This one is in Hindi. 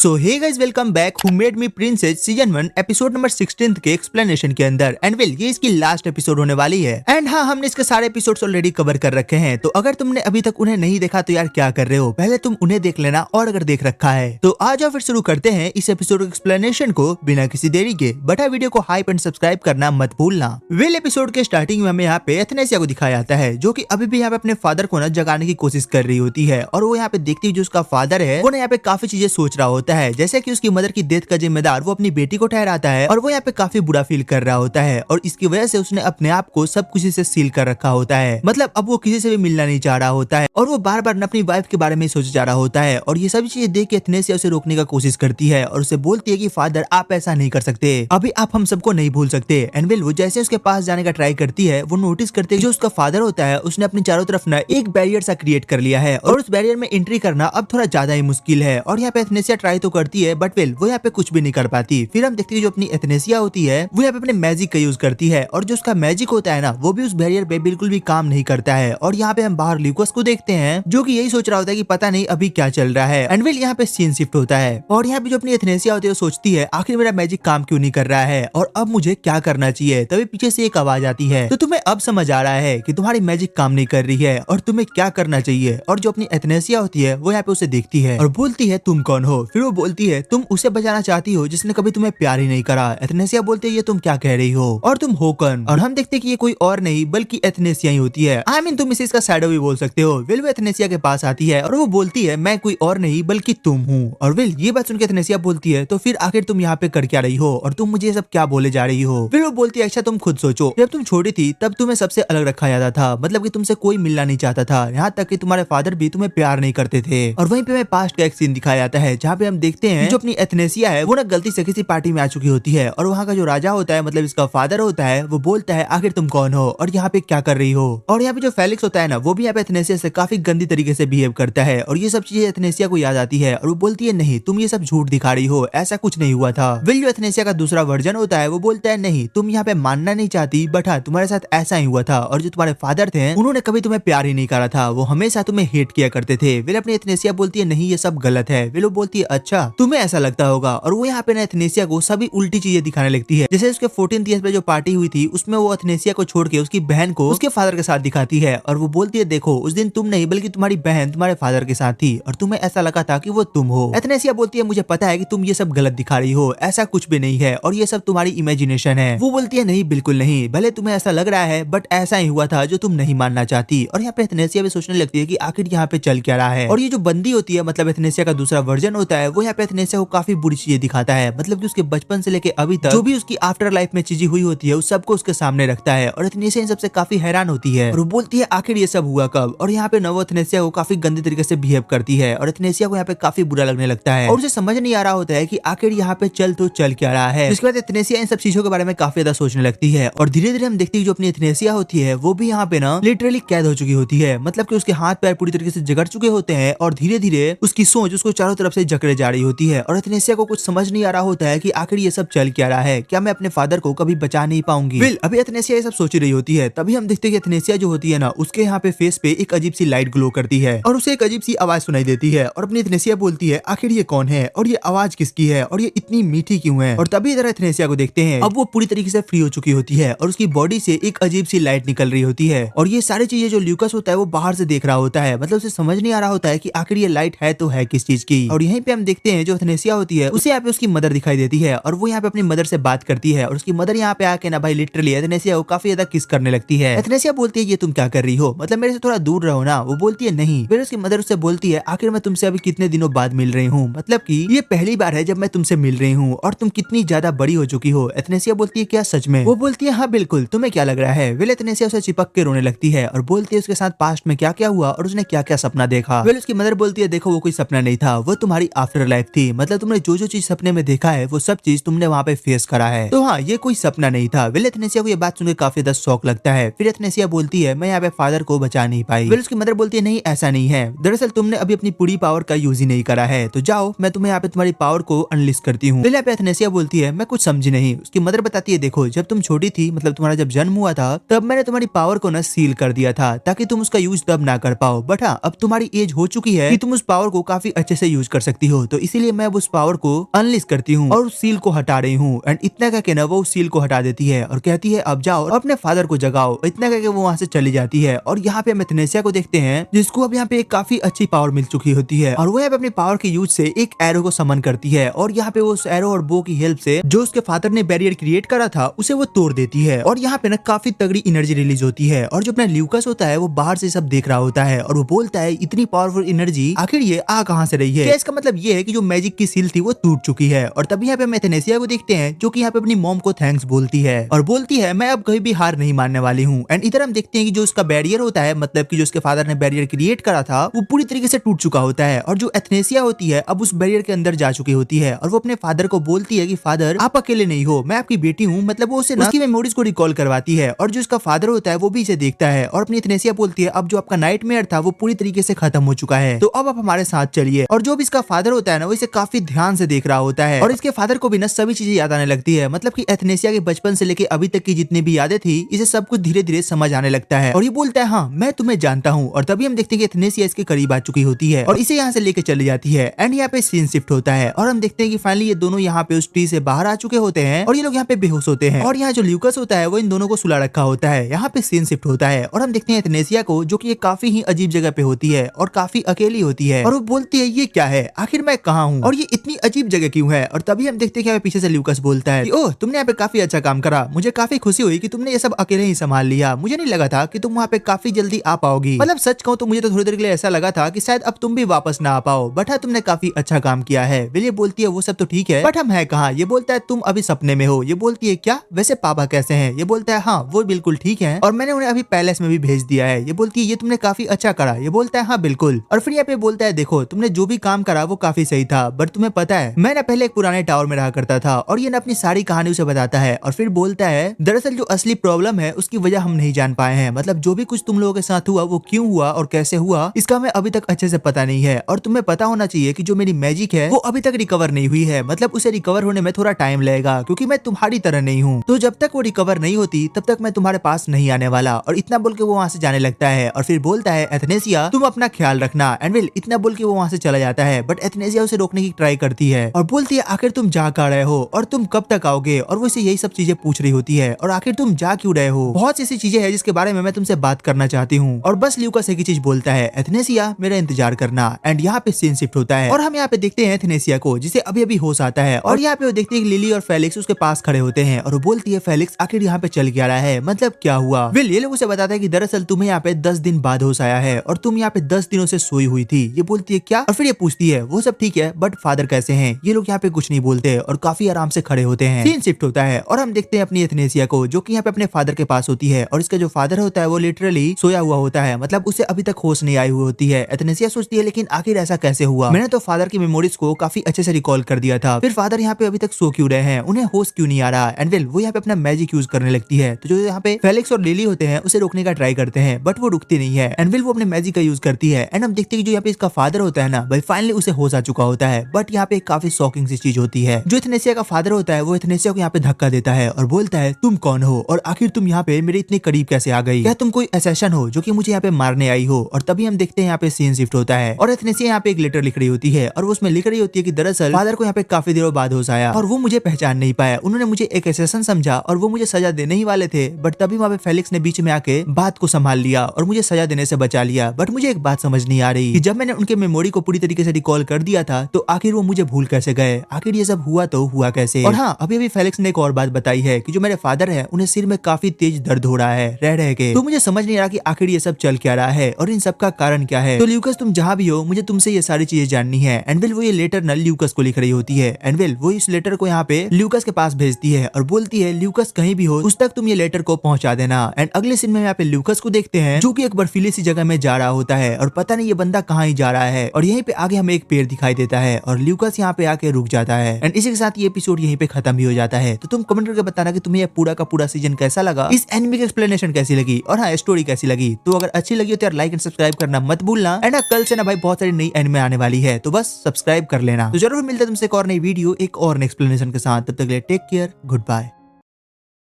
So hey guys, welcome back who made me princess season 1 episode number 16 के एक्सप्लेनेशन के अंदर। एंड वेल, ये इसकी लास्ट एपिसोड होने वाली है। एंड हाँ, हमने इसके सारे एपिसोड्स ऑलरेडी कवर कर रखे हैं, तो अगर तुमने अभी तक उन्हें नहीं देखा तो यार क्या कर रहे हो, पहले तुम उन्हें देख लेना, और अगर देख रखा है तो आ जाओ फिर शुरू करते हैं इस एपिसोड एक्सप्लेनेशन को बिना किसी देरी के। बट वीडियो को हाइप एंड सब्सक्राइब करना मत भूलना। वेल, एपिसोड के स्टार्टिंग में हमें यहाँ पे एथनेसिया को दिखाया जाता है, जो कि अभी भी यहाँ पे अपने फादर को ना जगाने की कोशिश कर रही होती है। और वो यहाँ पे देखती है जो उसका फादर है वो ना यहाँ पे काफी चीजें सोच रहा होता है, जैसे कि उसकी मदर की डेथ का जिम्मेदार वो अपनी बेटी को ठहराता है, और वो यहाँ पे काफी बुरा फील कर रहा होता है। और इसकी वजह से उसने अपने आप को सब कुछ से सील कर रखा होता है, मतलब अब वो किसी से भी मिलना नहीं चाह रहा होता है, और वो बार बार अपनी वाइफ के बारे में सोचे जा रहा होता है। और ये सभी चीजें देख के एथनेसिया उसे रोकने का कोशिश करती है और उसे बोलती है कि फादर आप ऐसा नहीं कर सकते, अभी आप हम सबको नहीं भूल सकते। एंड वेल, वो जैसे उसके पास जाने का ट्राई करती है, वो नोटिस करते है जो उसका फादर होता है उसने अपने चारों तरफ ना एक बैरियर सा क्रिएट कर लिया है, और उस बैरियर में एंट्री करना अब थोड़ा ज्यादा ही मुश्किल है। और यहाँ पे एथनेसिया ट्राई तो करती है, बट वेल वो यहाँ पे कुछ भी नहीं कर पाती। फिर हम देखते हैं जो अपनी एथनेसिया होती है वो यहाँ पे अपने मैजिक का यूज करती है, और जो उसका मैजिक होता है ना वो भी उस बैरियर पे बिल्कुल भी काम नहीं करता है। और यहाँ पे हम बाहर ल्यूकस को देखते हैं, जो कि यही सोच रहा होता है कि पता नहीं अभी क्या चल रहा है। एंड वेल, यहाँ पे सीन शिफ्ट होता है, और यहाँ पे जो अपनी एथनेसिया होती है वो सोचती है आखिर मेरा मैजिक काम क्यों नहीं कर रहा है, और अब मुझे क्या करना चाहिए। तभी पीछे से एक आवाज आती है, तो तुम्हें अब समझ आ रहा है कि तुम्हारी मैजिक काम नहीं कर रही है और तुम्हें क्या करना चाहिए। और जो अपनी एथनेसिया होती है वो यहाँ पे उसे देखती है और बोलती है तुम कौन हो। फिर वो बोलती है तुम उसे बचाना चाहती हो जिसने कभी तुम्हें प्यार ही नहीं करा। एथनेसिया बोलती है ये तुम क्या कह रही हो, और तुम हो कौन। और हम देखते हैं कि ये कोई और नहीं बल्कि एथनेसिया ही होती है। आई मीन तुम इसे इसका शैडो भी बोल सकते हो। वेल, वो एथनेसिया के पास आती है और वो बोलती है मैं कोई और नहीं बल्कि तुम हूँ। और वेल, ये बात सुनकर एथनेसिया बोलती है तो फिर आखिर तुम यहाँ पे कर क्या रही हो, और तुम मुझे ये सब क्या बोले जा रही हो। फिर वो बोलती है अच्छा तुम खुद सोचो, जब तुम छोटी थी तब तुम्हें सबसे अलग रखा जाता था, मतलब कि तुमसे कोई मिलना नहीं चाहता था, यहाँ तक कि तुम्हारे फादर भी तुम्हें प्यार नहीं करते थे। और वहीं पे हमें पास्ट का एक सीन दिखाया जाता है जहाँ पे हम देखते हैं जो अपनी एथनेसिया है वो ना गलती से किसी पार्टी में आ चुकी होती है, और वहाँ का जो राजा होता है मतलब इसका फादर होता है वो बोलता है आखिर तुम कौन हो और यहाँ पे क्या कर रही हो। और यहाँ पे जो फेलिक्स होता है ना वो भी यहाँ पे एथनेसिया से काफी गंदी तरीके से बिहेव करता है, और ये सब चीजें एथनेसिया को याद आती है, और वो बोलती है नहीं तुम ये सब झूठ दिखा रही हो, ऐसा कुछ नहीं हुआ था। वेल, जो एथनेसिया का दूसरा वर्जन होता है वो बोलता है नहीं तुम यहाँ पे मानना नहीं चाहती, बट हाँ तुम्हारे साथ ऐसा ही हुआ था, और जो तुम्हारे फादर थे उन्होंने कभी तुम्हें प्यार ही नहीं करा था, वो हमेशा तुम्हें हेट किया करते थे। वेल, अपनी एथनेसिया बोलती है नहीं ये सब गलत है। वेल, वो बोलती है अच्छा तुम्हें ऐसा लगता होगा, और वो यहाँ पे ना एथनेसिया को सभी उल्टी चीजें दिखाने लगती है। जैसे उसके 14th ईयर पे जो पार्टी हुई थी उसमें वो एथनेसिया को छोड़ के उसकी बहन को उसके फादर के साथ दिखाती है, और वो बोलती है देखो उस दिन तुम नहीं बल्कि तुम्हारी बहन तुम्हारे फादर के साथ थी, और तुम्हें ऐसा लगा था कि वो तुम हो। एथनेसिया बोलती है मुझे पता है कि तुम ये सब गलत दिखा रही हो, ऐसा कुछ भी नहीं है, और ये सब तुम्हारी इमेजिनेशन है। वो बोलती है नहीं बिल्कुल नहीं, भले तुम्हें ऐसा लग रहा है बट ऐसा ही हुआ था जो तुम नहीं मानना चाहती। और यहाँ पे एथनेसिया भी सोचने लगती है कि आखिर यहाँ पे चल क्या रहा है। और ये जो बंदी होती है मतलब एथनेसिया का दूसरा वर्जन होता है वो यहाँ पे एथनेसिया को काफी बुरी चीजें दिखाता है, मतलब कि उसके बचपन से लेके अभी तक जो भी उसकी आफ्टर लाइफ में चीजें हुई होती है उस सबको उसके सामने रखता है, और एथनेसिया इन सबसे काफी हैरान होती है, और वो बोलती है आखिर ये सब हुआ कब। और यहाँ पे नवो एथनेसिया को काफी गंदे तरीके से बिहेव करती है, और एथनेसिया को यहाँ पे काफी बुरा लगने लगता है, और उसे समझ नहीं आ रहा होता है कि आखिर यहाँ पे चल तो चल क्या रहा है। इसके बाद एथनेसिया इन सब चीजों के बारे में काफी ज्यादा सोचने लगती है, और धीरे धीरे हम देखते हैं जो अपनी एथनेसिया होती है वो भी यहाँ पे ना लिटरली कैद हो चुकी होती है, मतलब कि उसके हाथ पैर पूरी तरीके से जकड़ चुके होते हैं, और धीरे धीरे उसकी सोच उसको चारों तरफ से जकड़े जा रही होती है। और एथनेसिया को कुछ समझ नहीं आ रहा होता है कि आखिर ये सब चल क्या रहा है, क्या मैं अपने फादर को कभी बचा नहीं पाऊंगी। वेल, अभी एथनेसिया ये सब सोच रही होती है, तभी हम देखते हैं कि एथनेसिया जो होती है ना उसके यहाँ पे फेस पे एक अजीब सी लाइट ग्लो करती है, और उसे एक अजीब सी आवाज सुनाई देती है, और अपनी एथनेसिया बोलती है आखिर ये कौन है, और ये आवाज किसकी है, और ये इतनी मीठी क्यों है। और तभी इधर एथनेसिया को देखते हैं, अब वो पूरी तरीके से फ्री हो चुकी होती है, और उसकी बॉडी से एक अजीब सी लाइट निकल रही होती है, और ये सारी चीजें जो ल्यूकस होता है वो बाहर से देख रहा होता है, मतलब उसे समझ नहीं आ रहा होता है कि आखिर ये लाइट है तो है किस चीज की। और यहीं पे हम देखते हैं जो एथनेसिया होती है उसे यहाँ पे उसकी मदर दिखाई देती है, और वो यहाँ पे अपनी मदर से बात करती है, और उसकी मदर यहाँ पे आके ना भाई लिटरली एथनेसिया को काफी ज्यादा किस करने लगती है। एथनेसिया बोलती है ये तुम क्या कर रही हो, मतलब मेरे से थोड़ा दूर रहो ना। वो बोलती है नहीं। फिर उसकी मदर उससे बोलती है आखिर मैं तुमसे अभी कितने दिनों बाद मिल रही हूँ, मतलब कि ये पहली बार है जब मैं तुमसे मिल रही हूँ, और तुम कितनी ज्यादा बड़ी हो चुकी हो। एथनेसिया बोलती है क्या सच में। वो बोलती है हाँ बिल्कुल, तुम्हें क्या लग रहा है। वेल, एथनेसिया उसे चिपक के रोने लगती है, और बोलती है उसके साथ पास्ट में क्या क्या हुआ और उसने क्या क्या सपना देखा। वेल, उसकी मदर बोलती है देखो वो कोई सपना नहीं था, वो तुम्हारी आफ्टर लाइफ थी, मतलब तुमने जो जो चीज सपने में देखा है वो सब चीज तुमने वहाँ पे फेस करा है, तो हाँ ये कोई सपना नहीं था। वेल, एथनेसिया को ये बात सुनकर काफी ज्यादा शौक लगता है। फिर एथनेसिया बोलती है मैं यहाँ पे फादर को बचा नहीं पाई। वेल, उसकी मदर बोलती है नहीं ऐसा नहीं है, दरअसल तुमने अभी अपनी पूरी पावर का यूज ही नहीं करा है, तो जाओ मैं तुम्हें यहाँ पे तुम्हारी पावर को अनलिश करती हूँ। वेल, यहाँ पे एथनेसिया बोलती है मैं कुछ समझी नहीं। उसकी मदर बताती है देखो जब तुम छोटी थी मतलब तुम्हारा जब जन्म हुआ था तब मैंने तुम्हारी पावर को ना सील कर दिया था ताकि तुम उसका यूज तब ना कर पाओ, बट हाँ अब तुम्हारी एज हो चुकी है कि तुम उस पावर को काफी अच्छे से यूज कर सकती हो, तो इसीलिए मैं अब उस पावर को अनलिस्ट करती हूँ और उस सील को हटा रही हूँ। एंड इतना कहके ना वो उस सील को हटा देती है और कहती है अब जाओ और अपने फादर को जगाओ। इतना कहके वो वहाँ से चली जाती है और यहाँ पे हम एथनेसिया को देखते हैं जिसको अब यहाँ पे एक काफी अच्छी पावर मिल चुकी होती है और वो यहाँ पे अपनी पावर के यूज से एक एरो को समन करती है और यहाँ पे वो उस एरो और बो की हेल्प से जो उसके फादर ने बैरियर क्रिएट करा था उसे वो तोड़ देती है और यहाँ पे ना काफी तगड़ी एनर्जी रिलीज होती है और जो अपना ल्यूकस होता है वो बाहर से सब देख रहा होता है और वो बोलता है इतनी पावरफुल एनर्जी आखिर ये आ कहाँ से रही है। क्या इसका मतलब ये है कि जो मैजिक की सील थी वो टूट चुकी है। और तभी यहाँ पे हम एथनेसिया को देखते हैं जो कि यहाँ पे अपनी मॉम को थैंक्स बोलती है और बोलती है मैं अब कभी भी हार नहीं मानने वाली हूँ। एंड इधर हम देखते हैं कि जो उसका बैरियर होता है मतलब कि जो उसके फादर ने बैरियर क्रिएट करा था वो पूरी तरीके से टूट चुका होता है और जो एथनेसिया होती है अब उस बैरियर के अंदर जा चुकी होती है और वो अपने फादर को बोलती है कि फादर आप अकेले नहीं हो, मैं आपकी बेटी हूँ। मतलब वो उसे उसकी मेमोरीज को रिकॉल करवाती है और जो उसका फादर होता है वो भी इसे देखता है और अपनी एथनेसिया बोलती है अब जो आपका नाइटमेयर था वो पूरी तरीके से खत्म हो चुका है, तो अब आप हमारे साथ चलिए। और जो भी इसका फादर होता है ना वो इसे काफी ध्यान से देख रहा होता है और इसके फादर को भी ना सभी चीजें याद आने लगती है। मतलब कि एथनेसिया के बचपन से लेके अभी तक की जितनी भी यादें थी इसे सब कुछ धीरे धीरे समझ आने लगता है और ये बोलता है हाँ मैं तुम्हें जानता हूँ। और तभी हम देखते हैं कि एथनेसिया इसके करीब आ चुकी होती है और इसे यहाँ से लेके चली जाती है। एंड यहाँ पे सीन शिफ्ट होता है और हम देखते हैं कि फाइनली ये दोनों यहाँ पे उस ट्री से बाहर आ चुके होते हैं और ये लोग यहाँ पे बेहोश होते हैं और यहाँ जो ल्यूकस होता है वो इन दोनों को सुला रखा होता है। यहाँ पे सीन शिफ्ट होता है और हम देखते हैं एथनेसिया को जो कि ये काफी ही अजीब जगह पे होती है और काफी अकेली होती है और वो बोलती है ये क्या है, आखिर मैं कहाँ हूँ और ये इतनी अजीब जगह क्यों है। और तभी हम देखते हैं कि यहाँ पे पीछे से ल्यूकस बोलता है कि ओह तुमने यहाँ पे काफी अच्छा काम करा, मुझे काफी खुशी हुई कि तुमने ये सब अकेले ही संभाल लिया, मुझे नहीं लगा था कि तुम वहाँ पे काफी जल्दी आ पाओगी। मतलब सच कहूँ तो मुझे तो थोड़ी देर के लिए ऐसा लगा था कि शायद अब तुम भी वापस ना आ पाओ, बट हाँ तुमने काफी अच्छा काम किया है। विल ये बोलती है वो सब तो ठीक है बट हम है कहाँ। ये बोलता है तुम अभी सपने में हो। ये बोलती है क्या, वैसे पापा कैसे हैं। ये बोलता है हाँ वो बिल्कुल ठीक है और मैंने उन्हें अभी पैलेस में भी भेज दिया है। ये बोलती है ये तुमने काफी अच्छा करा। ये बोलता है हाँ बिल्कुल। और फिर यहाँ पे बोलता है देखो तुमने जो भी काम करा वो काफी सही था बट तुम्हें पता है मैं ना पहले एक पुराने टावर में रहा करता था। और ये ना अपनी सारी कहानी उसे बताता है और फिर बोलता है दरअसल जो असली प्रॉब्लम है उसकी वजह हम नहीं जान पाए हैं। मतलब जो भी कुछ तुम लोगों के साथ हुआ वो क्यों हुआ और कैसे हुआ इसका हमें अभी तक अच्छे से पता नहीं है। और तुम्हें पता होना चाहिए कि जो मेरी मैजिक है वो अभी तक रिकवर नहीं हुई है। मतलब उसे रिकवर होने में थोड़ा टाइम लगेगा क्योंकि मैं तुम्हारी तरह नहीं हूँ, तो जब तक वो रिकवर नहीं होती तब तक मैं तुम्हारे पास नहीं आने वाला। और इतना बोल के वो वहाँ से जाने लगता है और फिर बोलता है एथनेसिया तुम अपना ख्याल रखना। एंड विल इतना बोल के वो वहाँ से चला जाता है बट एथनेसिया उसे रोकने की ट्राई करती है और बोलती है आखिर तुम जा कहाँ रहे हो और तुम कब तक आओगे। और वो इसे यही सब चीजें पूछ रही होती है और आखिर तुम जा क्यों रहे हो, बहुत सी ऐसी चीजें हैं जिसके बारे में मैं तुमसे बात करना चाहती हूँ। और बस ल्यूकस एक ही चीज बोलता है एथनेसिया मेरा इंतजार करना। एंड यहाँ पे सीन शिफ्ट होता है और हम यहाँ पे देखते हैं एथनेसिया को जिसे अभी अभी होश आता है और यहाँ पे वो देखते हैं कि लिली और फेलिक्स उसके पास खड़े होते हैं और वो बोलती है फेलिक्स आखिर यहाँ पे चल क्या रहा है, मतलब क्या हुआ। विल ये लोग उसे बताता है कि दरअसल तुम्हें यहाँ पे 10 दिन बाद होश आया है और तुम यहाँ पे 10 दिनों से सोई हुई थी। ये बोलती है क्या, और फिर ये पूछती है वो सब ठीक है बट फादर कैसे हैं। ये लोग यहाँ पे कुछ नहीं बोलते और काफी आराम से खड़े होते हैं। सीन शिफ्ट होता है और हम देखते हैं अपनी एथनेसिया को जो कि यहाँ पे अपने फादर के पास होती है और इसका जो फादर होता है वो लिटरली सोया हुआ होता है। मतलब उसे अभी तक होश नहीं आई हुई होती है। एथनेसिया सोचती है लेकिन आखिर ऐसा कैसे हुआ, मैंने तो फादर की मेमोरीज को काफी अच्छे से रिकॉल कर दिया था, फिर फादर यहाँ पे अभी तक सो क्यों रहे हैं, उन्हें होश क्यों नहीं आ रहा। एंड वेल वो यहाँ पे अपना मैजिक यूज करने लगती है। तो जो यहाँ पे फेलिक्स और लिली होते हैं उसे रोकने का ट्राई करते हैं बट वो रुकती नहीं है। एंड वेल वो अपने मैजिक का यूज करती है। एंड हम देखते हैं कि जो यहाँ पे इसका फादर होता है ना भाई फाइनली उसे होश आ चुका होता है। बट यहाँ पे काफी शॉकिंग सी चीज होती है। जो एथनेसिया का फादर होता है वो एथनेसिया को यहाँ पे धक्का देता है और बोलता है तुम कौन हो और आखिर तुम यहाँ पे मेरे इतने करीब कैसे आ गई, क्या तुम कोई असैसिन हो जो कि मुझे यहाँ पे मारने आई हो। और तभी हम देखते हैं यहाँ पे सीन शिफ्ट होता है और एथनेसिया यहाँ पे एक लेटर लिख रही होती है और वो उसमें लिख रही होती है कि दरअसल फादर को यहाँ पे काफी देरों बाद होश आया और वो मुझे पहचान नहीं पाया, उन्होंने मुझे एक असैसिन समझा और वो मुझे सजा देने ही वाले थे बट तभी वहाँ पे फेलिक्स ने बीच में आके बात को संभाल लिया और मुझे सजा देने से बचा लिया। बट मुझे एक बात समझ नहीं आ रही कि जब मैंने उनके मेमोरी को पूरी तरीके से रिकॉल कर दिया था तो आखिर वो मुझे भूल कैसे गए, आखिर ये सब हुआ तो हुआ कैसे। और हाँ अभी अभी फेलिक्स ने एक और बात बताई है कि जो मेरे फादर है उन्हें सिर में काफी तेज दर्द हो रहा है रह के, तो मुझे समझ नहीं आ रहा कि आखिर ये सब चल क्या रहा है और इन सब का कारण क्या है। तो ल्यूकस तुम जहाँ भी हो मुझे तुमसे ये सारी चीजें जाननी है। एंड वेल वो ये लेटर न ल्यूकस को लिख रही होती है। एंड वेल वो इस लेटर को यहाँ पे ल्यूकस के पास भेजती है और बोलती है ल्यूकस कहीं भी हो उस तक तुम ये लेटर को पहुंचा देना। एंड अगले सीन में यहाँ पे ल्यूकस को देखते हैं जो कि एक बर्फीली सी जगह में जा रहा होता है और पता नहीं ये बंदा कहाँ ही जा रहा है। और यहीं पे आगे हमें एक पेड़ दिखाई देता है और ल्यूकस यहाँ पे आके रुक जाता है। एंड इसी के साथ ये एपिसोड यहीं पे खत्म भी हो जाता है। तो तुम कमेंट करके बताना कि तुम्हें ये पूरा का पूरा सीजन कैसा लगा, इस एनिमे की एक्सप्लेनेशन कैसी लगी और हाँ स्टोरी कैसी लगी। तो अगर अच्छी लगी हो तो यार लाइक एंड सब्सक्राइब करना मत भूलना। एंड कल से ना भाई बहुत सारी नई एनिमे आने वाली है तो बस सब्सक्राइब कर लेना। तो जरूर मिलता है तुमसे एक और नई वीडियो एक और एक्सप्लेनेशन के साथ। तब तक के लिए टेक केयर, गुड बाय।